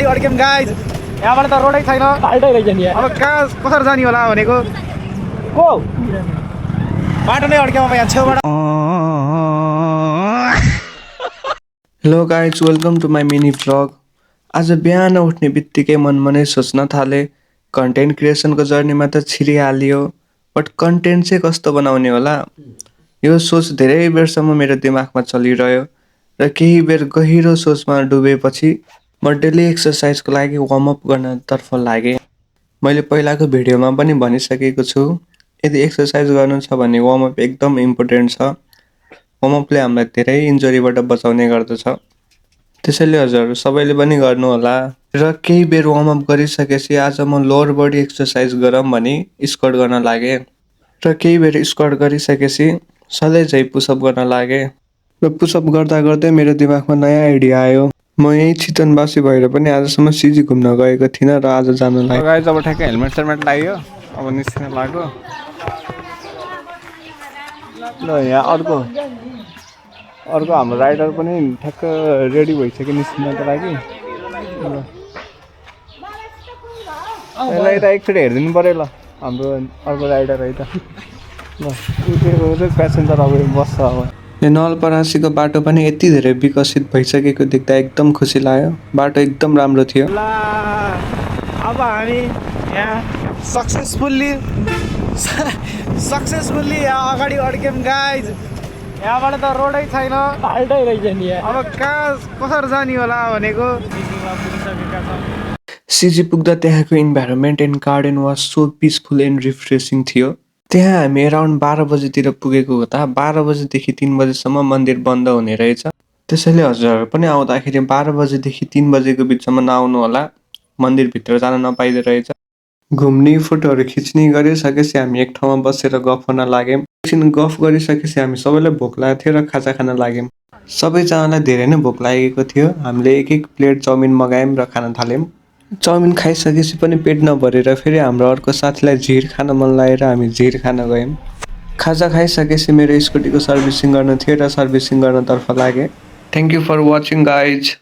अड्क्यौँ guys. यहाँबाट त रोडै छैन, फाल्टै रहेछ नि अब कहाँ कसरी जाने होला भनेको को बाटो नै अड्क्यौँ अब यहाँ छेउबाट। Hello guys, welcome to my mini vlog. आज बिहान उठ्ने बित्तिकै मनमा नै सोच्न थालेँ कन्टेन्ट क्रिएसनको जर्नीमा त छिरिहाल्यो, बट कन्टेन्ट चाहिँ कस्तो बनाउने होला, यो सोच धेरै बेरसम्म मेरो दिमागमा चलिरह्यो र केही बेर गहिरो सोचमा डुबेपछि म डेली एक्सर्साइजको लागि वार्मअप गर्नतर्फ लागेँ। मैले पहिलाको भिडियोमा पनि भनिसकेको छु, यदि एक्सर्साइज गर्नु छ भने वार्मअप एकदम इम्पोर्टेन्ट छ। वार्मअपले हामीलाई धेरै इन्जरीबाट बचाउने गर्दछ, त्यसैले हजुर सबैले पनि गर्नुहोला। र केही बेर वार्मअप गरिसकेपछि आज म लोवर बडी एक्सर्साइज गरौँ भनी स्क्वाट गर्न लागेँ र केही बेर स्क्वाट गरिसकेपछि सधैँ झै पुसअप गर्न लागेँ र पुसअप गर्दा गर्दै मेरो दिमागमा नयाँ आइडिया आयो। म यहीँ चितवनवासी भएर पनि आजसम्म सिजी घुम्न गएको थिइनँ र आज जान लाग्यो। गाइज अब ठ्याक्कै हेलमेट सेलमेट लाग्यो, अब निस्किन लाग्यो। ल यहाँ अर्को हाम्रो राइडर पनि ठ्याक्क रेडी भइसक्यो निस्किनको लागि। यसलाई त एकचोटि हेरिदिनु पऱ्यो ल, हाम्रो अर्को राइडर है त। ल प्यासेन्जर अब बस्छ। अब यो नवलपरासीको बाटो पनि यति धेरै विकसित भइसकेको देख्दा एकदम खुसी लाग्यो। बाटो एकदम राम्रो थियो। अब हामी यहाँ सक्सेसफुल्ली यहाँ अगाडि अड्क्यौँ गाइज। यहाँबाट त रोडै छैन, फाल्टै रहेछ नि अब कहाँ कसरी जाने होला भनेको। सिजी पुग्दा त्यहाँको environment and garden was so peaceful and refreshing थियो। त्यहाँ हामी अराउन्ड 12 बजीतिर पुगेको हुँदा 12 बजीदेखि 3 बजीसम्म मन्दिर बन्द हुने रहेछ। त्यसैले हजुरहरू पनि आउँदाखेरि 12 बजीदेखि 3 बजेको बिचमा नआउनु होला, मन्दिरभित्र जान नपाइदो रहेछ। घुम्ने फोटोहरू खिच्ने गरिसकेपछि हामी एक ठाउँमा बसेर गफ गर्न लाग्यौँ। एकछिन गफ गरिसकेपछि हामी सबैलाई भोक लागेको थियो र खाजा खान लाग्यौँ। सबैजनालाई धेरै नै भोक लागेको थियो। हामीले एक एक प्लेट चाउमिन मगायौँ र खान थाल्यौँ। चाउमिन खाइसकेपछि पनि पेट नभरेर फेरि हाम्रो अर्को साथीलाई झिर खान मन लागेर हामी झिर खान गयौँ। खाजा खाइसकेपछि मेरो स्कुटीको सर्भिसिङ गर्नु थियो र सर्भिसिङ गर्नतर्फ लागेँ। Thank you for watching guys.